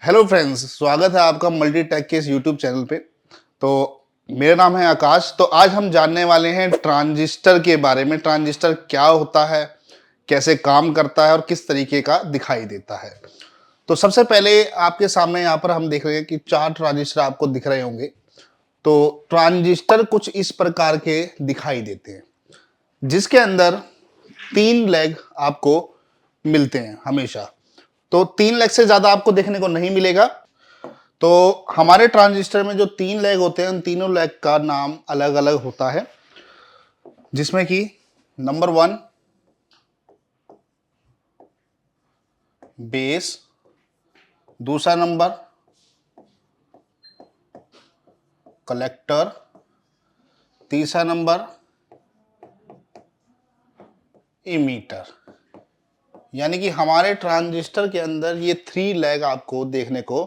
Hello friends, स्वागत है आपका मल्टी टेक के इस यूट्यूब चैनल पे। तो मेरा नाम है आकाश। तो आज हम जानने वाले हैं ट्रांजिस्टर के बारे में। ट्रांजिस्टर क्या होता है, कैसे काम करता है और किस तरीके का दिखाई देता है। तो सबसे पहले आपके सामने यहाँ पर हम देख रहे हैं कि 4 ट्रांजिस्टर आपको दिख रहे होंगे। तो ट्रांजिस्टर कुछ इस प्रकार के दिखाई देते हैं, जिसके अंदर 3 लेग आपको मिलते हैं हमेशा। तो 3 लेग से ज्यादा आपको देखने को नहीं मिलेगा। तो हमारे ट्रांजिस्टर में जो 3 लेग होते हैं, उन तीनों लेग का नाम अलग अलग होता है, जिसमें कि नंबर 1 बेस, दूसरा नंबर कलेक्टर, तीसरा नंबर इमीटर। यानी कि हमारे ट्रांजिस्टर के अंदर ये 3 लेग आपको देखने को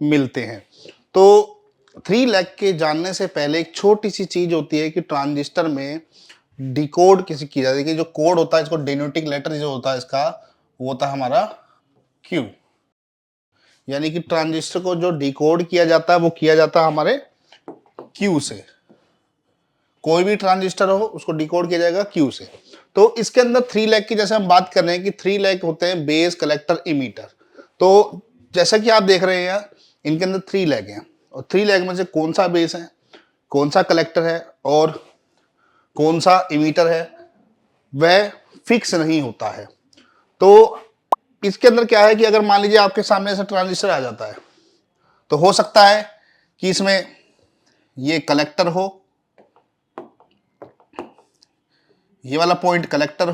मिलते हैं। तो 3 लेग के जानने से पहले एक छोटी सी चीज होती है कि ट्रांजिस्टर में डिकोड किसी की जाती है कि जो कोड होता है, इसको डिनोटिंग लेटर जो होता है इसका, वो होता है हमारा क्यू। यानी कि ट्रांजिस्टर को जो डिकोड किया जाता है वो किया जाता है हमारे क्यू से। कोई भी ट्रांजिस्टर हो उसको डिकोड किया जाएगा क्यू से। तो इसके अंदर 3 लेग की जैसे हम बात कर रहे हैं कि 3 लेग होते हैं बेस, कलेक्टर, इमीटर। तो जैसा कि आप देख रहे हैं इनके अंदर 3 लेग हैं, और 3 लेग में से कौन सा बेस है, कौन सा कलेक्टर है और कौन सा इमीटर है, वह फिक्स नहीं होता है। तो इसके अंदर क्या है कि अगर मान लीजिए आपके सामने से ट्रांजिस्टर आ जाता है, तो हो सकता है कि इसमें ये कलेक्टर हो, ये वाला पॉइंट कलेक्टर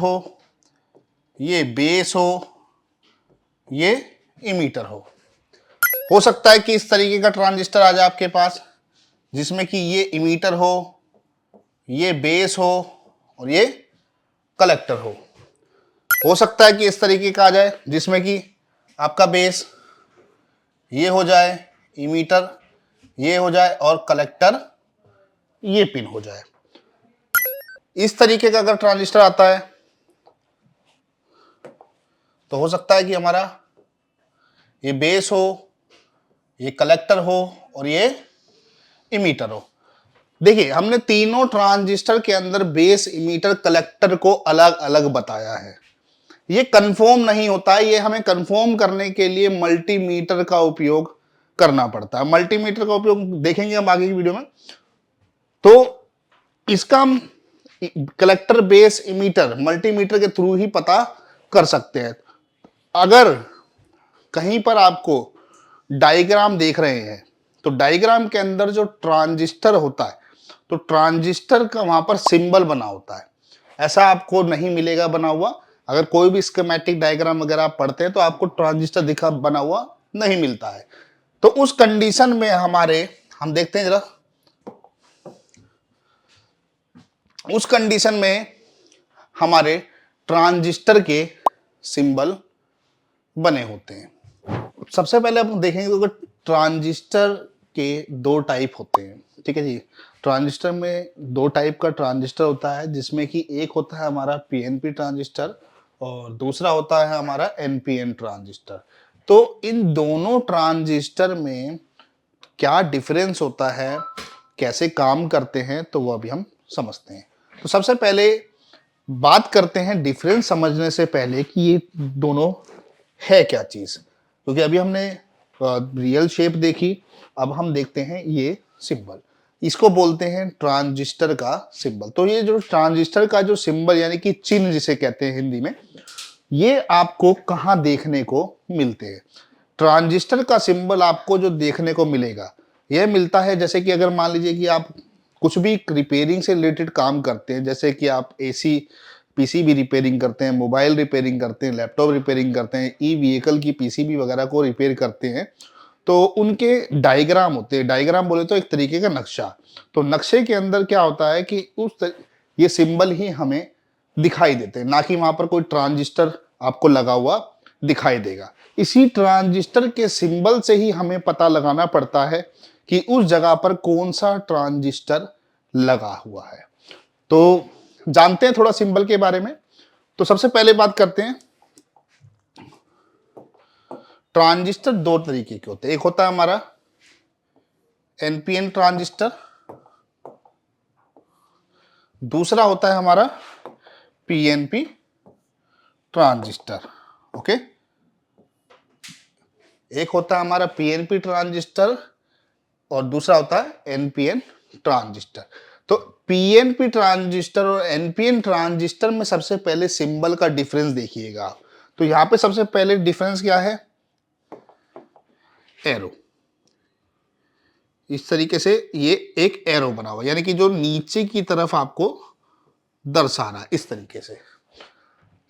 ये बेस हो, ये इमीटर हो सकता है कि इस तरीके का ट्रांजिस्टर आ जाए आपके पास, जिसमें कि ये इमीटर ये बेस हो और ये कलेक्टर हो सकता है कि इस तरीके का आ जाए जिसमें कि आपका बेस ये हो जाए, इमीटर ये हो जाए और कलेक्टर ये पिन हो जाए। इस तरीके का अगर ट्रांजिस्टर आता है तो हो सकता है कि हमारा ये बेस हो, ये कलेक्टर हो और ये इमीटर हो। देखिए, हमने तीनों ट्रांजिस्टर के अंदर बेस, इमीटर, कलेक्टर को अलग अलग बताया है। ये कंफर्म नहीं होता है, ये हमें कंफर्म करने के लिए मल्टीमीटर का उपयोग करना पड़ता है। मल्टीमीटर का उपयोग देखेंगे हम आगे की वीडियो में। तो इसका हम कलेक्टर, बेस, इमीटर मल्टीमीटर के थ्रू ही पता कर सकते हैं। अगर कहीं पर आपको डायग्राम देख रहे हैं तो डायग्राम के अंदर जो ट्रांजिस्टर होता है, तो ट्रांजिस्टर का वहां पर सिंबल बना होता है, ऐसा आपको नहीं मिलेगा बना हुआ। अगर कोई भी स्कीमेटिक डायग्राम वगैरह आप पढ़ते हैं तो आपको ट्रांजिस्टर दिखा बना हुआ नहीं मिलता है। तो उस कंडीशन में हम देखते हैं जरा, उस कंडीशन में हमारे ट्रांजिस्टर के सिंबल बने होते हैं। सबसे पहले हम देखेंगे तो ट्रांजिस्टर के 2 टाइप होते हैं, ठीक है जी। ट्रांजिस्टर में 2 टाइप का ट्रांजिस्टर होता है, जिसमें कि एक होता है हमारा पीएनपी ट्रांजिस्टर और दूसरा होता है हमारा एनपीएन ट्रांजिस्टर। तो इन दोनों ट्रांजिस्टर में क्या डिफरेंस होता है, कैसे काम करते हैं, तो वो अभी हम समझते हैं। तो सबसे पहले बात करते हैं डिफरेंस समझने से पहले कि ये दोनों है क्या चीज, क्योंकि अभी हमने रियल शेप देखी, अब हम देखते हैं ये सिंबल। इसको बोलते हैं ट्रांजिस्टर का सिंबल। तो ये जो ट्रांजिस्टर का जो सिंबल यानी कि चिन्ह जिसे कहते हैं हिंदी में, ये आपको कहाँ देखने को मिलते हैं। ट्रांजिस्टर का सिंबल आपको जो देखने को मिलेगा, यह मिलता है जैसे कि अगर मान लीजिए कि आप कुछ भी रिपेयरिंग से रिलेटेड काम करते हैं, जैसे कि आप एसी पीसीबी रिपेयरिंग करते हैं, मोबाइल रिपेयरिंग करते हैं, लैपटॉप रिपेयरिंग करते हैं, ई व्हीकल की पीसीबी वगैरह को रिपेयर करते हैं, तो उनके डायग्राम होते हैं। डायग्राम बोले तो एक तरीके का नक्शा। तो नक्शे के अंदर क्या होता है कि ये सिंबल ही हमें दिखाई देते हैं, ना कि वहां पर कोई ट्रांजिस्टर आपको लगा हुआ दिखाई देगा। इसी ट्रांजिस्टर के सिंबल से ही हमें पता लगाना पड़ता है कि उस जगह पर कौन सा ट्रांजिस्टर लगा हुआ है। तो जानते हैं थोड़ा सिंबल के बारे में। तो सबसे पहले बात करते हैं ट्रांजिस्टर दो तरीके के होते हैं, एक होता है हमारा एनपीएन ट्रांजिस्टर, दूसरा होता है हमारा पीएनपी ट्रांजिस्टर। ओके, एक होता है हमारा पीएनपी ट्रांजिस्टर और दूसरा होता है एनपीएन ट्रांजिस्टर। तो पीएनपी ट्रांजिस्टर और एनपीएन ट्रांजिस्टर में सबसे पहले सिंबल का डिफरेंस देखिएगा। तो यहां पे सबसे पहले डिफरेंस क्या है, एरो। इस तरीके से ये एक एरो बना हुआ, यानी कि जो नीचे की तरफ आपको दर्शा रहा है इस तरीके से।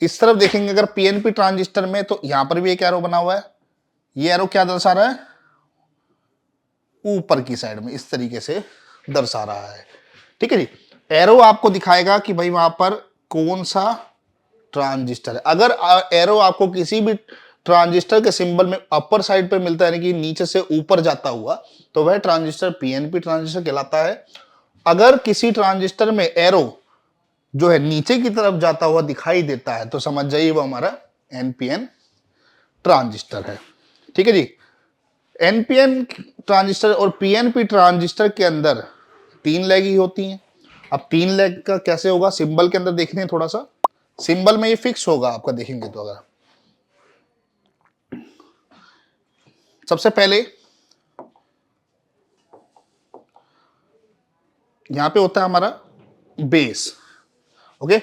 इस तरफ देखेंगे अगर पीएनपी ट्रांजिस्टर में, तो यहां पर भी एक एरो बना हुआ है। ये एरो क्या दर्शा रहा है, ऊपर की साइड में इस तरीके से दर्शा रहा है। ठीक है जी, एरो आपको दिखाएगा कि भाई वहां पर कौन सा ट्रांजिस्टर है। अगर एरो आपको किसी भी ट्रांजिस्टर के सिंबल में अपर साइड पे मिलता है, यानी कि नीचे से ऊपर जाता हुआ, तो वह ट्रांजिस्टर पीएनपी ट्रांजिस्टर कहलाता है। अगर किसी ट्रांजिस्टर में एरो जो है नीचे की तरफ जाता हुआ दिखाई देता है, तो समझ जाइए वो हमारा एनपीएन ट्रांजिस्टर है। ठीक है जी, एनपीएन ट्रांजिस्टर और पीएनपी ट्रांजिस्टर के अंदर 3 लेग ही होती हैं। अब 3 लेग का कैसे होगा, सिंबल के अंदर देखने हैं, थोड़ा सा सिंबल में ये फिक्स होगा आपका, देखेंगे तो। अगर सबसे पहले यहां पे होता है हमारा बेस। ओके,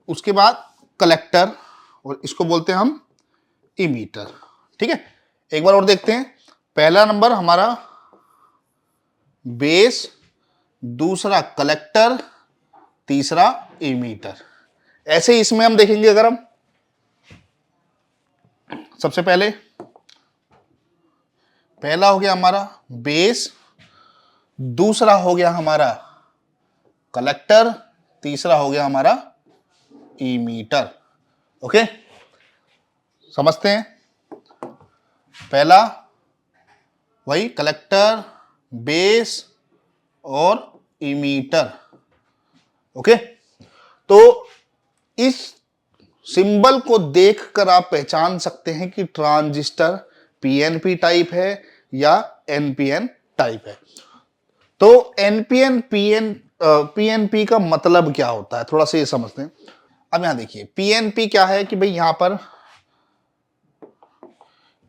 उसके बाद कलेक्टर, और इसको बोलते हैं हम इमीटर। ठीक है, एक बार और देखते हैं। पहला नंबर हमारा बेस, दूसरा कलेक्टर, तीसरा इमीटर। ऐसे ही इसमें हम देखेंगे, अगर हम सबसे पहले पहला हो गया हमारा बेस, दूसरा हो गया हमारा कलेक्टर, तीसरा हो गया हमारा इमीटर। ओके, समझते हैं। पहला वही कलेक्टर, बेस और इमीटर। ओके, तो इस सिंबल को देखकर आप पहचान सकते हैं कि ट्रांजिस्टर पीएनपी टाइप है या एनपीएन टाइप है। तो पीएनपी का मतलब क्या होता है, थोड़ा सा ये समझते हैं। अब यहां देखिए, पीएनपी क्या है कि भाई यहां पर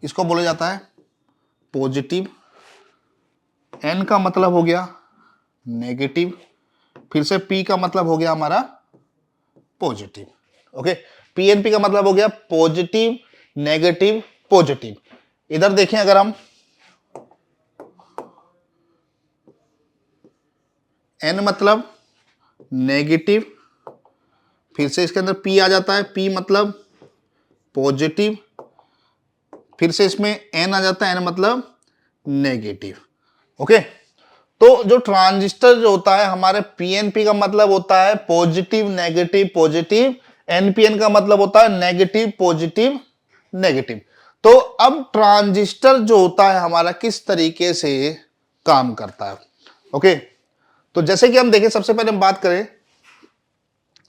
इसको बोला जाता है पॉजिटिव, एन का मतलब हो गया नेगेटिव, फिर से पी का मतलब हो गया हमारा पॉजिटिव। ओके, पीएनपी का मतलब हो गया पॉजिटिव, नेगेटिव, पॉजिटिव। इधर देखें अगर हम, एन मतलब नेगेटिव, फिर से इसके अंदर पी आ जाता है, पी मतलब पॉजिटिव, फिर से इसमें एन आ जाता है, एन मतलब नेगेटिव। ओके, तो जो ट्रांजिस्टर जो होता है हमारे पीएनपी का मतलब होता है पॉजिटिव नेगेटिव पॉजिटिव, एनपीएन का मतलब होता है नेगेटिव पॉजिटिव नेगेटिव। तो अब ट्रांजिस्टर जो होता है हमारा किस तरीके से काम करता है। ओके, तो जैसे कि हम देखें, सबसे पहले हम बात करें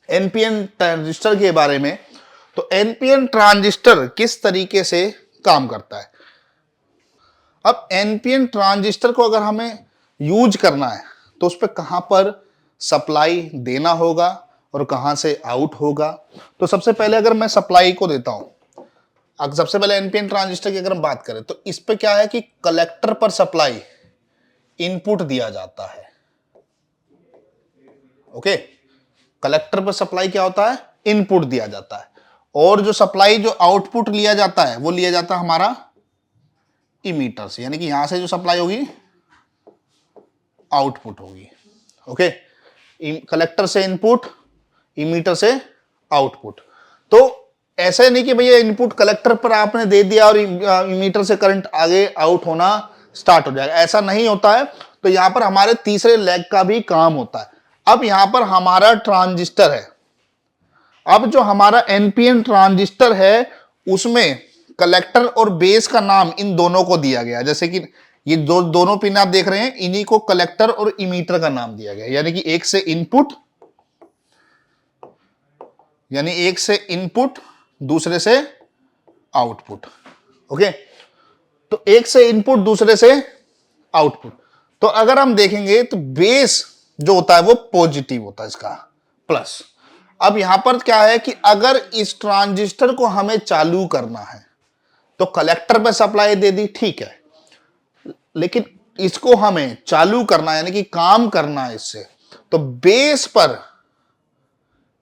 एनपीएन ट्रांजिस्टर के बारे में, तो एनपीएन ट्रांजिस्टर किस तरीके से काम करता है। अब एनपीएन ट्रांजिस्टर को अगर हमें यूज करना है, तो उस पर कहां पर सप्लाई देना होगा और कहां से आउट होगा। तो सबसे पहले अगर मैं सप्लाई को देता हूं, अब सबसे पहले एनपीएन ट्रांजिस्टर की अगर हम बात करें, तो इस पे क्या है कि कलेक्टर पर सप्लाई इनपुट दिया जाता है। ओके, कलेक्टर पर सप्लाई क्या होता है, इनपुट दिया जाता है, और जो सप्लाई जो आउटपुट लिया जाता है वो लिया जाता है हमारा इमीटर से, यानी कि यहां से जो सप्लाई होगी आउटपुट होगी। ओके, कलेक्टर से इनपुट, इमीटर से आउटपुट। तो ऐसे नहीं कि भैया इनपुट कलेक्टर पर आपने दे दिया और इमीटर से करंट आगे आउट होना स्टार्ट हो जाएगा, ऐसा नहीं होता है। तो यहां पर हमारे तीसरे लेग का भी काम होता है। अब यहां पर हमारा ट्रांजिस्टर है, अब जो हमारा एनपीएन ट्रांजिस्टर है उसमें कलेक्टर और बेस का नाम इन दोनों को दिया गया, जैसे कि ये दोनों पिन आप देख रहे हैं, इन्हीं को कलेक्टर और इमीटर का नाम दिया गया। यानी कि एक से इनपुट, यानी एक से इनपुट, दूसरे से आउटपुट। ओके, तो एक से इनपुट दूसरे से आउटपुट। तो अगर हम देखेंगे तो बेस जो होता है वो पॉजिटिव होता है, इसका प्लस। अब यहां पर क्या है कि अगर इस ट्रांजिस्टर को हमें चालू करना है तो कलेक्टर पे सप्लाई दे दी, ठीक है, लेकिन इसको हमें चालू करना है यानी कि काम करना है इससे, तो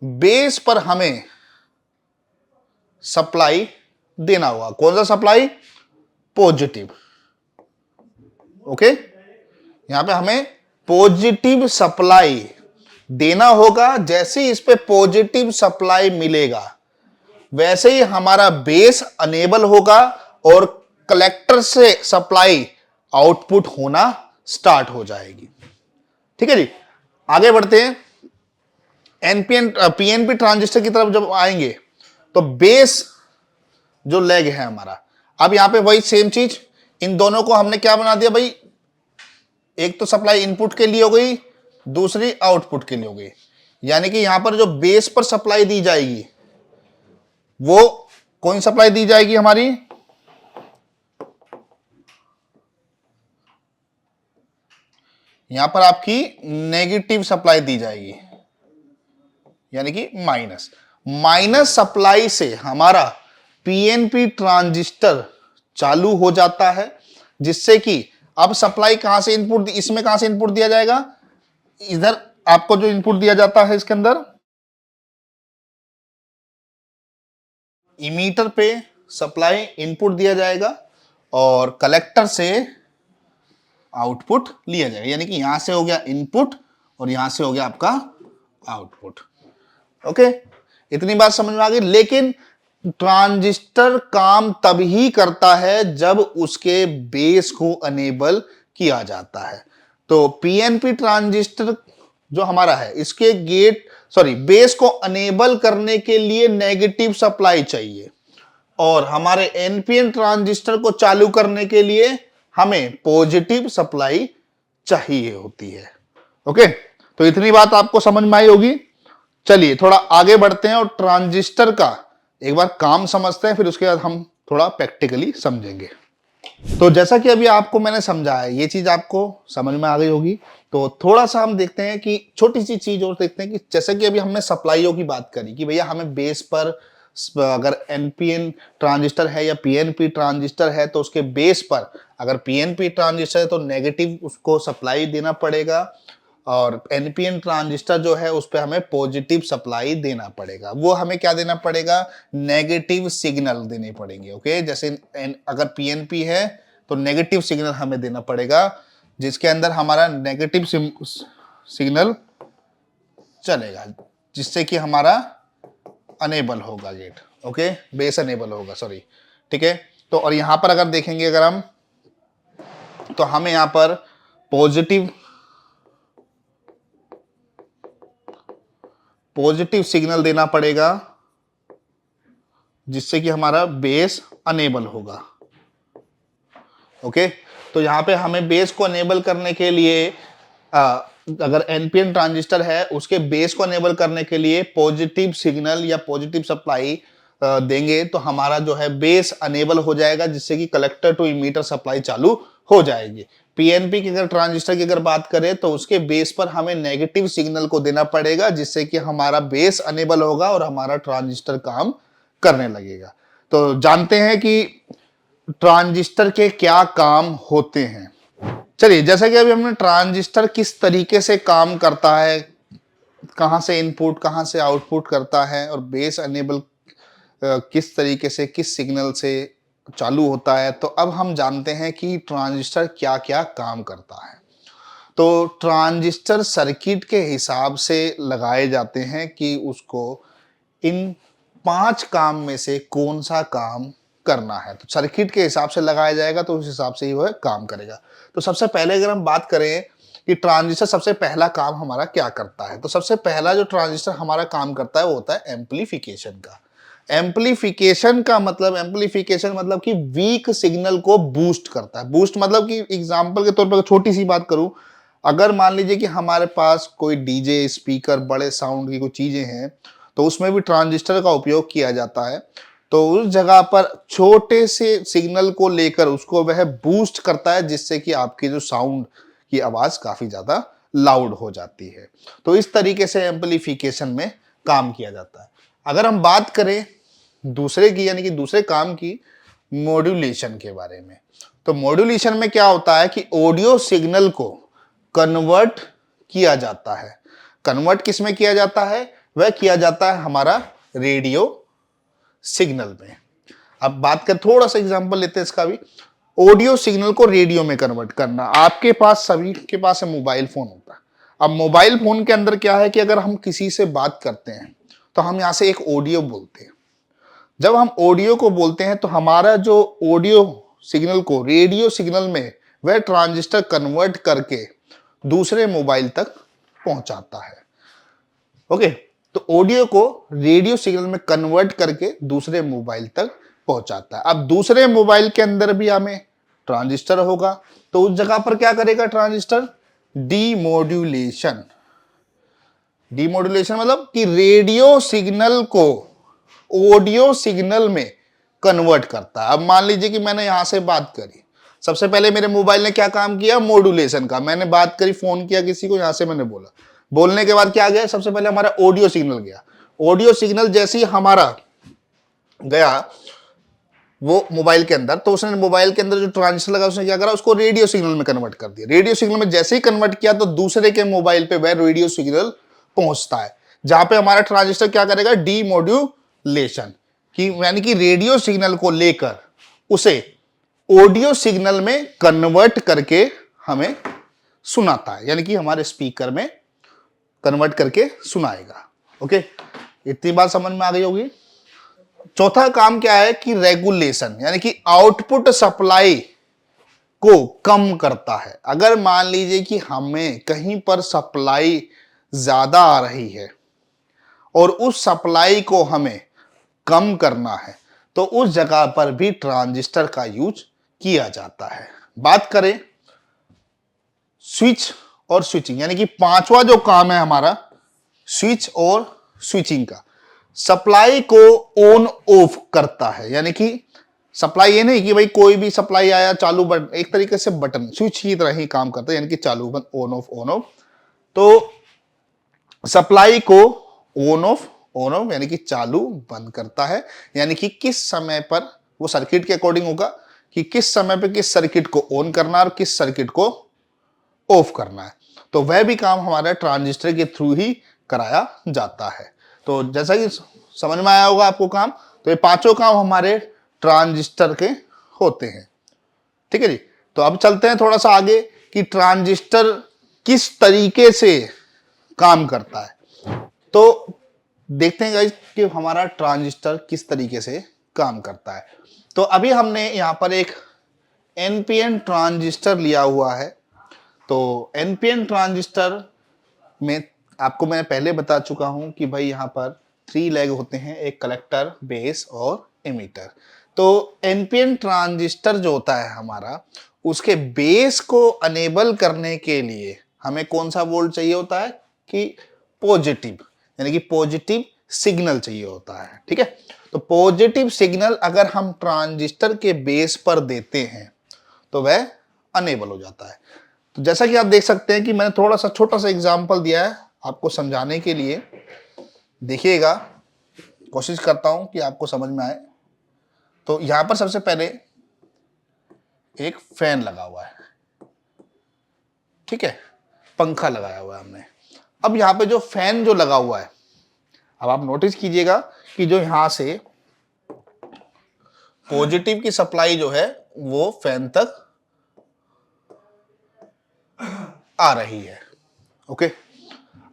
बेस पर हमें सप्लाई देना होगा। कौन सा सप्लाई? पॉजिटिव। ओके, यहां पे हमें पॉजिटिव सप्लाई देना होगा। जैसे ही इस पे पॉजिटिव सप्लाई मिलेगा वैसे ही हमारा बेस अनेबल होगा और कलेक्टर से सप्लाई आउटपुट होना स्टार्ट हो जाएगी। ठीक है जी, आगे बढ़ते हैं। एनपीएन पीएनपी ट्रांजिस्टर की तरफ जब आएंगे तो बेस जो लेग है हमारा, अब यहां पे वही सेम चीज, इन दोनों को हमने क्या बना दिया भाई, एक तो सप्लाई इनपुट के लिए हो गई, दूसरी आउटपुट के लिए हो गई। यानी कि यहां पर जो बेस पर सप्लाई दी जाएगी वो कौन सप्लाई दी जाएगी हमारी, यहां पर आपकी नेगेटिव सप्लाई दी जाएगी, यानी कि माइनस सप्लाई से हमारा पीएनपी ट्रांजिस्टर चालू हो जाता है, जिससे कि अब सप्लाई कहां से इनपुट, इसमें कहां से इनपुट दिया जाएगा, इधर आपको जो इनपुट दिया जाता है इसके अंदर इमीटर पे सप्लाई इनपुट दिया जाएगा और कलेक्टर से आउटपुट लिया जाएगा। यानी कि यहां से हो गया इनपुट और यहां से हो गया आपका आउटपुट। ओके, इतनी बात समझ में आ गई। लेकिन ट्रांजिस्टर काम तभी करता है जब उसके बेस को अनेबल किया जाता है। तो पीएनपी ट्रांजिस्टर जो हमारा है इसके बेस को अनेबल करने के लिए नेगेटिव सप्लाई चाहिए और हमारे एनपीएन ट्रांजिस्टर को चालू करने के लिए हमें पॉजिटिव सप्लाई चाहिए होती है। ओके, तो इतनी बात आपको समझ में आई होगी। चलिए थोड़ा आगे बढ़ते हैं और ट्रांजिस्टर का एक बार काम समझते हैं, फिर उसके बाद हम थोड़ा प्रैक्टिकली समझेंगे। तो जैसा कि अभी आपको मैंने समझाया, ये चीज आपको समझ में आ गई होगी। तो थोड़ा सा हम देखते हैं कि छोटी सी चीज और देखते हैं कि जैसे कि अभी हमने सप्लाईयों की बात करी कि भैया हमें बेस पर अगर एनपीएन ट्रांजिस्टर है या पीएनपी ट्रांजिस्टर है तो उसके बेस पर अगर पीएनपी ट्रांजिस्टर है तो नेगेटिव उसको सप्लाई देना पड़ेगा और एनपीएन ट्रांजिस्टर जो है उस पर हमें पॉजिटिव सप्लाई देना पड़ेगा। वो हमें क्या देना पड़ेगा, नेगेटिव सिग्नल देने पड़ेंगे। ओके, जैसे अगर पीएनपी है तो नेगेटिव सिग्नल हमें देना पड़ेगा, जिसके अंदर हमारा नेगेटिव सिग्नल चलेगा, जिससे कि हमारा अनेबल होगा गेट। ओके, बेस अनेबल होगा, सॉरी, ठीक है। तो और यहां पर अगर देखेंगे अगर हम, तो हमें यहां पर पॉजिटिव सिग्नल देना पड़ेगा, जिससे कि हमारा बेस अनेबल होगा। ओके, तो यहां पे हमें बेस को अनेबल करने के लिए अगर एनपीएन ट्रांजिस्टर है उसके बेस को अनेबल करने के लिए पॉजिटिव सिग्नल या पॉजिटिव सप्लाई देंगे तो हमारा जो है बेस अनेबल हो जाएगा, जिससे कि कलेक्टर टू इमीटर सप्लाई चालू हो जाएगी। पीएनपी की अगर ट्रांजिस्टर की अगर बात करें तो उसके बेस पर हमें नेगेटिव सिग्नल को देना पड़ेगा, जिससे कि हमारा बेस अनेबल होगा और हमारा ट्रांजिस्टर काम करने लगेगा। तो जानते हैं कि ट्रांजिस्टर के क्या काम होते हैं। चलिए, जैसा कि अभी हमने ट्रांजिस्टर किस तरीके से काम करता है, कहां से इनपुट कहां से आउटपुट करता है और बेस अनेबल किस तरीके से किस सिग्नल से चालू होता है, तो अब हम जानते हैं कि ट्रांजिस्टर क्या क्या काम करता है। तो ट्रांजिस्टर सर्किट के हिसाब से लगाए जाते हैं कि उसको इन 5 काम में से कौन सा काम करना है। तो सर्किट के हिसाब से लगाया जाएगा तो उस हिसाब से ही वह काम करेगा। तो सबसे पहले अगर हम बात करें कि ट्रांजिस्टर सबसे पहला काम हमारा क्या करता है, तो सबसे पहला जो ट्रांजिस्टर हमारा काम करता है वो होता है एम्पलीफिकेशन का। एम्पलीफिकेशन मतलब कि वीक सिग्नल को बूस्ट करता है। बूस्ट मतलब कि एग्जांपल के तौर पर छोटी सी बात करूं, अगर मान लीजिए कि हमारे पास कोई डीजे स्पीकर बड़े साउंड की कोई चीजें हैं तो उसमें भी ट्रांजिस्टर का उपयोग किया जाता है। तो उस जगह पर छोटे से सिग्नल को लेकर उसको वह बूस्ट करता है, जिससे कि आपकी जो साउंड की आवाज काफी ज्यादा लाउड हो जाती है। तो इस तरीके से एम्पलीफिकेशन में काम किया जाता है। अगर हम बात करें दूसरे की, यानी कि दूसरे काम की, मॉड्यूलेशन के बारे में, तो मॉड्यूलेशन में क्या होता है कि ऑडियो सिग्नल को कन्वर्ट किया जाता है। कन्वर्ट किस में किया जाता है? वह किया जाता है हमारा रेडियो सिग्नल में। अब बात कर, थोड़ा सा एग्जांपल लेते हैं इसका भी। ऑडियो सिग्नल को रेडियो में कन्वर्ट करना, आपके पास, सभी के पास मोबाइल फोन होता है। अब मोबाइल फोन के अंदर क्या है कि अगर हम किसी से बात करते हैं तो हम यहां से एक ऑडियो बोलते हैं। जब हम ऑडियो को बोलते हैं तो हमारा जो ऑडियो सिग्नल को रेडियो सिग्नल में वह ट्रांजिस्टर कन्वर्ट करके दूसरे मोबाइल तक पहुंचाता है। ओके, तो ऑडियो को रेडियो सिग्नल में कन्वर्ट करके दूसरे मोबाइल तक पहुंचाता है। अब दूसरे मोबाइल के अंदर भी हमें ट्रांजिस्टर होगा, तो उस जगह पर क्या करेगा ट्रांजिस्टर? डीमॉड्यूलेशन। डीमॉड्यूलेशन मतलब कि रेडियो सिग्नल को ऑडियो सिग्नल में कन्वर्ट करता है। अब मान लीजिए कि मैंने यहां से बात करी, सबसे पहले मेरे मोबाइल ने क्या काम किया? मॉड्यूलेशन का। मैंने बात करी, फोन किया किसी को, यहां से मैंने बोला, बोलने के बाद क्या गया? सबसे पहले हमारा ऑडियो सिग्नल गया। ऑडियो सिग्नल जैसे ही हमारा गया वो मोबाइल के अंदर, तो उसने मोबाइल के अंदर जो ट्रांजिस्टर लगा उसने क्या करा? उसको रेडियो सिग्नल में कन्वर्ट कर दिया। रेडियो सिग्नल में जैसे ही कन्वर्ट किया तो दूसरे के मोबाइल पे वह रेडियो सिग्नल पहुंचता है, जहां पे हमारा ट्रांजिस्टर क्या करेगा? डीमॉड्यूलेशन की, यानी कि रेडियो सिग्नल को लेकर उसे ऑडियो सिग्नल में कन्वर्ट करके हमें सुनाता है, यानी कि हमारे स्पीकर में कन्वर्ट करके सुनाएगा। ओके, इतनी बात समझ में आ गई होगी। चौथा काम क्या है कि रेगुलेशन, यानी कि आउटपुट सप्लाई को कम करता है। अगर मान लीजिए कि हमें कहीं पर सप्लाई ज्यादा आ रही है और उस सप्लाई को हमें कम करना है, तो उस जगह पर भी ट्रांजिस्टर का यूज किया जाता है। बात करें स्विच और स्विचिंग, यानी कि पांचवा जो काम है हमारा स्विच और स्विचिंग का, सप्लाई को ऑन ऑफ करता है। यानी कि सप्लाई ये नहीं कि भाई कोई भी सप्लाई आया चालू बटन, एक तरीके से बटन स्विच की तरह ही काम करता है, यानी कि चालू बंद, ऑन ऑफ ऑन ऑफ। तो सप्लाई को ऑन ऑफ यानी कि चालू बंद करता है, यानी कि किस समय पर, वो सर्किट के अकॉर्डिंग होगा कि किस समय पे किस सर्किट को ऑन करना है और किस सर्किट को ऑफ करना है। तो वह भी काम हमारा ट्रांजिस्टर के थ्रू ही कराया जाता है। तो जैसा कि समझ में आया होगा आपको काम, तो ये पांचों काम हमारे ट्रांजिस्टर के होते हैं। ठीक है जी। तो अब चलते हैं थोड़ा सा आगे कि ट्रांजिस्टर किस तरीके से काम करता है। तो देखते हैं गाइस कि हमारा ट्रांजिस्टर किस तरीके से काम करता है। तो अभी हमने यहां पर एक एनपीएन ट्रांजिस्टर लिया हुआ है। तो एनपीएन ट्रांजिस्टर में आपको मैं पहले बता चुका हूं कि भाई यहां पर 3 लेग होते हैं, एक कलेक्टर, बेस और एमीटर। तो एनपीएन ट्रांजिस्टर जो होता है हमारा, उसके बेस को अनेबल करने के लिए हमें कौन सा वोल्ट चाहिए होता है कि पॉजिटिव, यानी कि पॉजिटिव सिग्नल चाहिए होता है। ठीक है, तो पॉजिटिव सिग्नल अगर हम ट्रांजिस्टर के बेस पर देते हैं तो वह अनेबल हो जाता है। तो जैसा कि आप देख सकते हैं कि मैंने थोड़ा सा छोटा सा एग्जांपल दिया है आपको समझाने के लिए, देखिएगा, कोशिश करता हूं कि आपको समझ में आए। तो यहां पर सबसे पहले एक फैन लगा हुआ है, ठीक है, पंखा लगाया हुआ है हमने। अब यहां पे जो फैन जो लगा हुआ है, अब आप नोटिस कीजिएगा कि जो यहां से पॉजिटिव की सप्लाई जो है वो फैन तक आ रही है। ओके,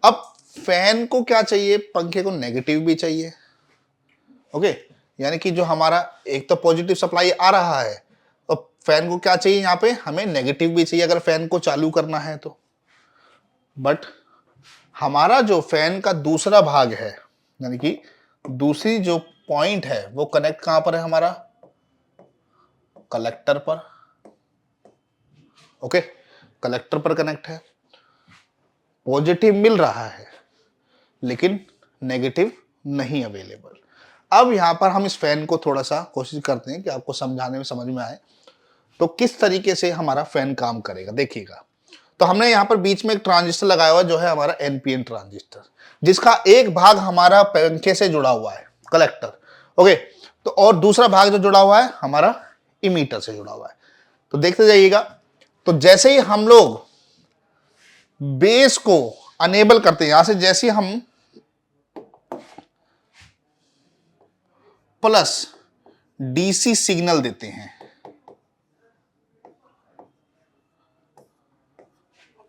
अब फैन को क्या चाहिए? पंखे को नेगेटिव भी चाहिए। ओके, यानी कि जो हमारा एक तो पॉजिटिव सप्लाई आ रहा है, तो फैन को क्या चाहिए? यहां पे हमें नेगेटिव भी चाहिए अगर फैन को चालू करना है तो। बट हमारा जो फैन का दूसरा भाग है, यानी कि दूसरी जो पॉइंट है, वो कनेक्ट कहां पर है? हमारा कलेक्टर पर। ओके, कलेक्टर पर कनेक्ट है, पॉजिटिव मिल रहा है लेकिन नेगेटिव नहीं अवेलेबल। अब यहाँ पर हम इस फैन को थोड़ा सा कोशिश करते हैं कि आपको समझाने में समझ में आए तो किस तरीके से हमारा फैन काम करेगा। देखिएगा, तो हमने यहाँ पर बीच में एक ट्रांजिस्टर लगाया हुआ जो है हमारा एनपीएन ट्रांजिस्टर, जिसका एक भाग हमारा पंखे से जुड़ा हुआ है, कलेक्टर। ओके, तो और दूसरा भाग जो जुड़ा हुआ है हमारा इमीटर से जुड़ा हुआ है। तो देखते जाइएगा, तो जैसे ही हम लोग बेस को अनेबल करते हैं, यहां से जैसे हम प्लस डीसी सिग्नल देते हैं,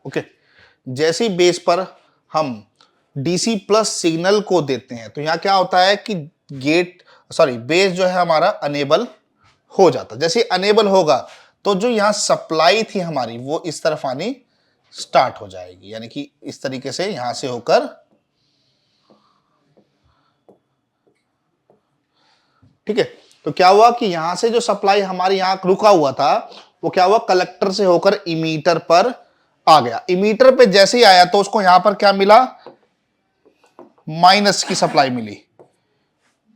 ओके, जैसे ही बेस पर हम डीसी प्लस सिग्नल को देते हैं तो यहां क्या होता है कि बेस जो है हमारा अनेबल हो जाता है। जैसे अनेबल होगा तो जो यहां सप्लाई थी हमारी वो इस तरफ आनी स्टार्ट हो जाएगी, यानी कि इस तरीके से यहां से होकर, ठीक है। तो क्या हुआ कि यहां से जो सप्लाई हमारी यहां रुका हुआ था वो क्या हुआ, कलेक्टर से होकर इमीटर पर आ गया। इमीटर पे जैसे ही आया तो उसको यहां पर क्या मिला, माइनस की सप्लाई मिली,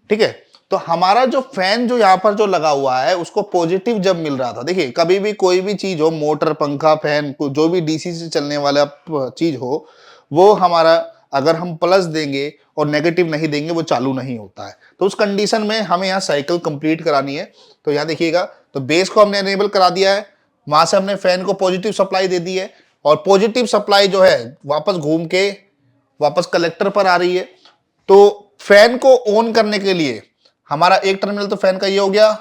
ठीक है। तो हमारा जो फैन जो यहां पर जो लगा हुआ है उसको पॉजिटिव जब मिल रहा था, देखिए कभी भी कोई भी चीज हो, मोटर, पंखा, फैन, जो भी डीसी से चलने वाला चीज हो, वो हमारा अगर हम प्लस देंगे और नेगेटिव नहीं देंगे वो चालू नहीं होता है। तो उस कंडीशन में हमें यहाँ साइकिल कंप्लीट करानी है। तो यहाँ देखिएगा, तो बेस को हमने एनेबल करा दिया है, वहां से हमने फैन को पॉजिटिव सप्लाई दे दी है, और पॉजिटिव सप्लाई जो है वापस घूम के वापस कलेक्टर पर आ रही है। तो फैन को ऑन करने के लिए हमारा एक टर्मिनल तो फैन का ये हो गया,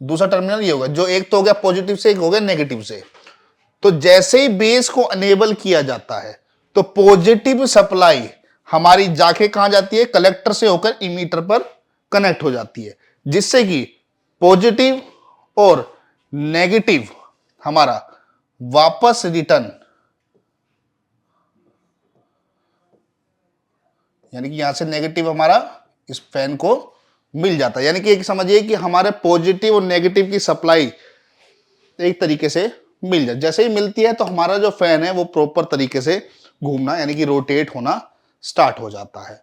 दूसरा टर्मिनल ये होगा, जो एक तो हो गया पॉजिटिव से, एक हो गया नेगेटिव से। तो जैसे ही बेस को अनेबल किया जाता है तो पॉजिटिव सप्लाई हमारी जाके कहां जाती है, कलेक्टर से होकर इमीटर पर कनेक्ट हो जाती है, जिससे कि पॉजिटिव और नेगेटिव हमारा वापस रिटर्न, यानी कि यहां से नेगेटिव हमारा इस फैन को मिल जाता है। यानी कि एक समझिए कि हमारे पॉजिटिव और नेगेटिव की सप्लाई एक तरीके से मिल जाए। जैसे ही मिलती है तो हमारा जो फैन है वो प्रॉपर तरीके से घूमना, यानी कि रोटेट होना स्टार्ट हो जाता है,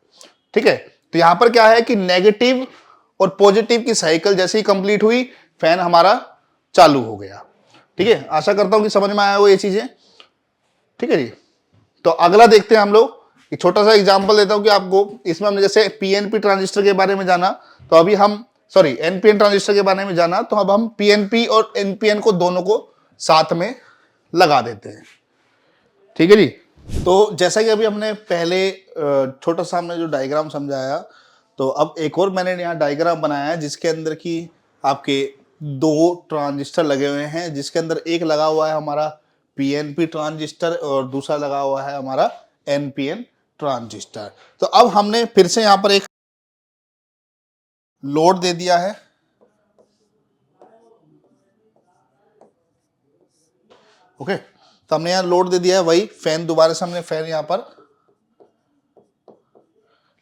ठीक है। तो यहां पर क्या है कि नेगेटिव और पॉजिटिव की साइकिल जैसे ही कंप्लीट हुई, फैन हमारा चालू हो गया, ठीक है। आशा करता हूं कि समझ में आया हो ये चीजें, ठीक है जी। तो अगला देखते हैं हम लोग, एक छोटा सा एग्जांपल देता हूं कि आपको, इसमें हमने जैसे पीएनपी ट्रांजिस्टर के बारे में जाना, तो अभी हम एनपीएन ट्रांजिस्टर के बारे में जाना, तो अब हम पीएनपी और एनपीएन को दोनों को साथ में लगा देते हैं, ठीक है जी। तो जैसा कि अभी हमने पहले छोटा सा हमने जो डायग्राम समझाया, तो अब एक और मैंने यहाँ डायग्राम बनाया है जिसके अंदर की आपके दो ट्रांजिस्टर लगे हुए हैं, जिसके अंदर एक लगा हुआ है हमारा पीएनपी ट्रांजिस्टर और दूसरा लगा हुआ है हमारा एनपीएन ट्रांजिस्टर। तो अब हमने फिर से यहाँ पर एक लोड दे दिया है, ओके। तो हमने यहाँ लोड दे दिया है, वही फैन दोबारा से हमने फैन यहाँ पर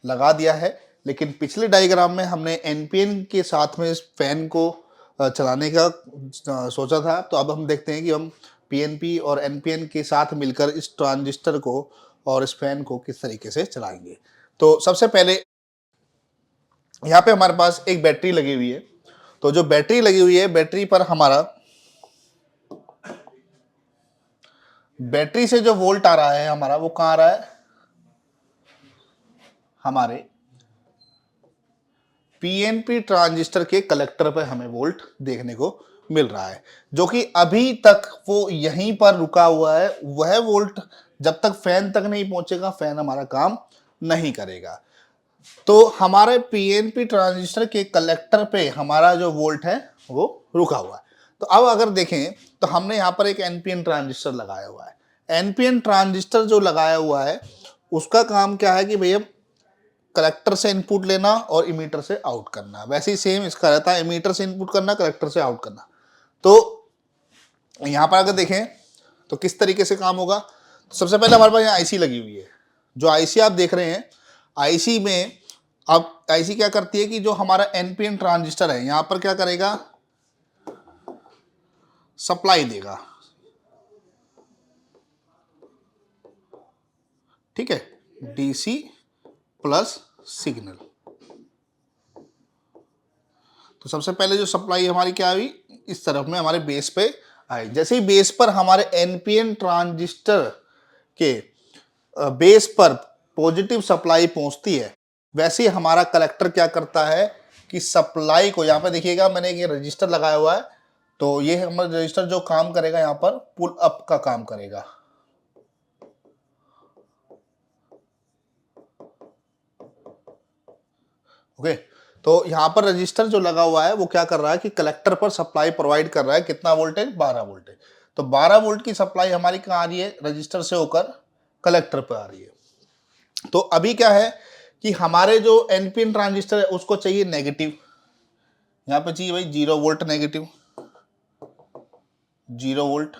लगा दिया है, लेकिन पिछले डायग्राम में हमने एनपीएन के साथ में इस फैन को चलाने का सोचा था। तो अब हम देखते हैं कि हम पीएनपी और एनपीएन के साथ मिलकर इस ट्रांजिस्टर को और इस फैन को किस तरीके से चलाएंगे। तो सबसे पहले यहाँ पे हमारे पास एक बैटरी लगी हुई है। तो जो बैटरी लगी हुई है, बैटरी पर हमारा, बैटरी से जो वोल्ट आ रहा है हमारा, वो कहाँ आ रहा है, हमारे पीएनपी ट्रांजिस्टर के कलेक्टर पे हमें वोल्ट देखने को मिल रहा है, जो कि अभी तक वो यहीं पर रुका हुआ है। वह वोल्ट जब तक फैन तक नहीं पहुंचेगा फैन हमारा काम नहीं करेगा। तो हमारे पीएनपी ट्रांजिस्टर के कलेक्टर पे हमारा जो वोल्ट है वो रुका हुआ है। तो अब अगर देखें तो हमने यहाँ पर एक एनपीएन ट्रांजिस्टर लगाया हुआ है। एनपीएन ट्रांजिस्टर जो लगाया हुआ है उसका काम क्या है कि भैया कलेक्टर से इनपुट लेना और इमीटर से आउट करना। वैसे ही सेम इसका रहता है, इमीटर से इनपुट करना, कलेक्टर से आउट करना। तो यहाँ पर अगर देखें तो किस तरीके से काम होगा, तो सबसे पहले हमारे पास यहाँ आईसी लगी हुई है। जो आईसी आप देख रहे हैं, आईसी में अब आईसी क्या करती है कि जो हमारा एनपीएन ट्रांजिस्टर है यहाँ पर क्या करेगा, सप्लाई देगा, ठीक है, डीसी प्लस सिग्नल, तो सबसे पहले जो सप्लाई हमारी क्या हुई, इस तरफ में हमारे बेस पे आई। जैसे ही बेस पर हमारे एनपीएन ट्रांजिस्टर के बेस पर पॉजिटिव सप्लाई पहुंचती है, वैसे ही हमारा कलेक्टर क्या करता है कि सप्लाई को, यहाँ पे देखिएगा मैंने ये रजिस्टर लगाया हुआ है, तो ये हमारा रजिस्टर जो काम करेगा यहाँ पर पुल अप का काम करेगा। ओके, तो यहाँ पर रजिस्टर जो लगा हुआ है वो क्या कर रहा है कि कलेक्टर पर सप्लाई प्रोवाइड कर रहा है, कितना वोल्टेज, 12 वोल्टेज। तो 12 वोल्ट की सप्लाई हमारी कहाँ आ रही है, रजिस्टर से होकर कलेक्टर पर आ रही है। तो अभी क्या है कि हमारे जो एनपीएन ट्रांजिस्टर है उसको चाहिए नेगेटिव, यहाँ पे चाहिए भाई 0 वोल्ट नेगेटिव, 0 वोल्ट।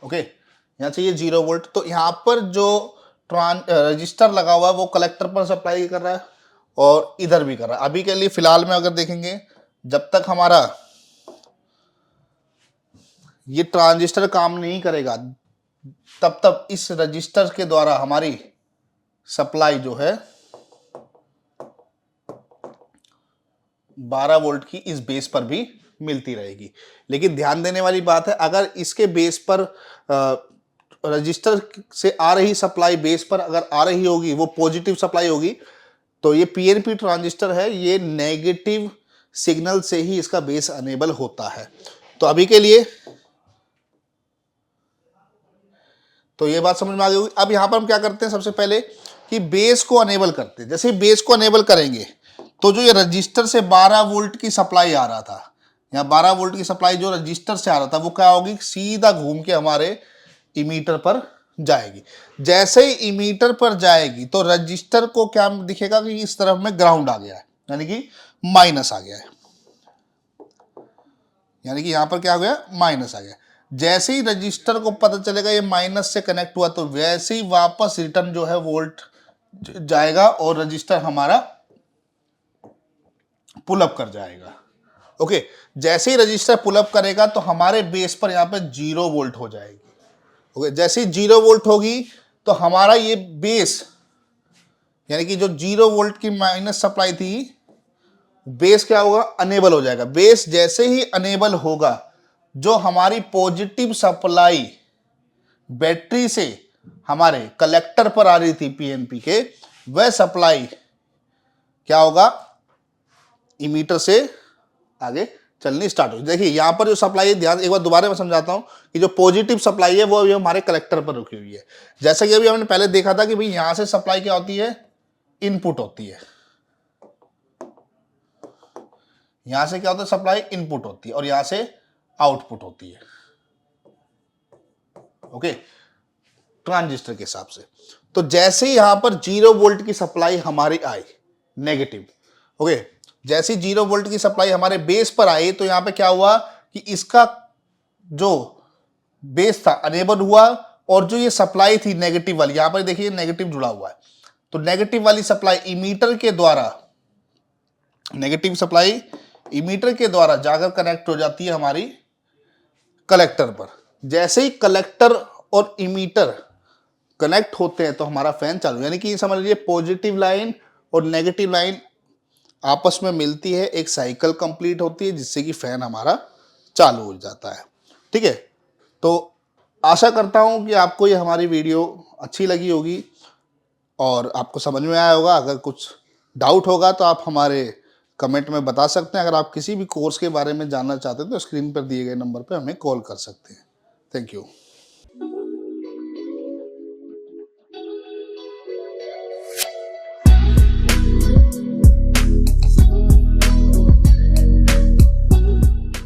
ओके, यहाँ चाहिए 0 वोल्ट। तो यहाँ पर जो रजिस्टर लगा हुआ है वो कलेक्टर पर सप्लाई कर रहा है और इधर भी कर रहा है। अभी के लिए फिलहाल में अगर देखेंगे, जब तक हमारा ये ट्रांजिस्टर काम नहीं करेगा तब तक इस रजिस्टर के द्वारा हमारी सप्लाई जो है 12 वोल्ट की इस बेस पर भी मिलती रहेगी। लेकिन ध्यान देने वाली बात है, अगर इसके बेस पर रजिस्टर से आ रही सप्लाई बेस पर अगर आ रही होगी, वो पॉजिटिव सप्लाई होगी, तो ये पीएनपी ट्रांजिस्टर है, ये नेगेटिव सिग्नल से ही इसका बेस अनेबल होता है। तो अभी के लिए तो ये बात समझ में आ गई होगी। अब यहां पर हम क्या करते हैं, सबसे पहले कि बेस को अनेबल करते हैं। जैसे बेस को अनेबल करेंगे तो जो ये रजिस्टर से 12 वोल्ट की सप्लाई आ रहा था, यहाँ 12 वोल्ट की सप्लाई जो रजिस्टर से आ रहा था, वो क्या होगी, सीधा घूम के हमारे इमीटर पर जाएगी। जैसे ही इमीटर पर जाएगी तो रजिस्टर को क्या दिखेगा कि इस तरफ में ग्राउंड आ गया है, यानी कि माइनस आ गया है, यानी कि यहां पर क्या हो गया, माइनस आ गया। जैसे ही रजिस्टर को पता चलेगा ये माइनस से कनेक्ट हुआ, तो वैसे ही वापस रिटर्न जो है वोल्ट जाएगा और रजिस्टर हमारा पुल अप कर जाएगा। ओके, जैसे ही रजिस्टर पुल अप करेगा तो हमारे बेस पर यहाँ पे 0 वोल्ट हो जाएगी। ओके, जैसे ही 0 वोल्ट होगी तो हमारा ये बेस, यानी कि जो 0 वोल्ट की माइनस सप्लाई थी, बेस क्या होगा, अनेबल हो जाएगा। बेस जैसे ही अनेबल होगा, जो हमारी पॉजिटिव सप्लाई बैटरी से हमारे कलेक्टर पर आ रही थी पीएनपी के, वह सप्लाई क्या होगा, इमीटर से आगे चलनी स्टार्ट हो। देखिए यहां पर जो सप्लाई है, ध्यान एक बार दोबारा मैं समझाता हूं कि जो पॉजिटिव सप्लाई है वो अभी हमारे कलेक्टर पर रुकी हुई है। जैसा कि अभी हमने पहले देखा था कि भाई यहां से सप्लाई क्या होती है, इनपुट होती है, यहां से क्या होता है, सप्लाई इनपुट होती है और यहां से आउटपुट होती है। ओके, ट्रांजिस्टर के हिसाब से। तो जैसे ही यहां पर 0 वोल्ट की सप्लाई हमारी आई नेगेटिव, ओके, जैसे ही 0 वोल्ट की सप्लाई हमारे बेस पर आई तो यहां पे क्या हुआ कि इसका जो बेस था अनेबल हुआ और जो ये सप्लाई थी नेगेटिव वाली, यहां पर देखिए नेगेटिव जुड़ा हुआ है, तो नेगेटिव वाली सप्लाई इमीटर के द्वारा, नेगेटिव सप्लाई इमीटर के द्वारा जाकर कनेक्ट हो जाती है हमारी कलेक्टर पर। जैसे ही कलेक्टर और इमीटर कनेक्ट होते हैं तो हमारा फैन चालू, यानी कि समझ लीजिए पॉजिटिव लाइन और नेगेटिव लाइन आपस में मिलती है, एक साइकिल कंप्लीट होती है जिससे कि फैन हमारा चालू हो जाता है। ठीक है, तो आशा करता हूं कि आपको ये हमारी वीडियो अच्छी लगी होगी और आपको समझ में आया होगा। अगर कुछ डाउट होगा तो आप हमारे कमेंट में बता सकते हैं। अगर आप किसी भी कोर्स के बारे में जानना चाहते हैं तो स्क्रीन पर दिए गए नंबर पर हमें कॉल कर सकते हैं। Thank you.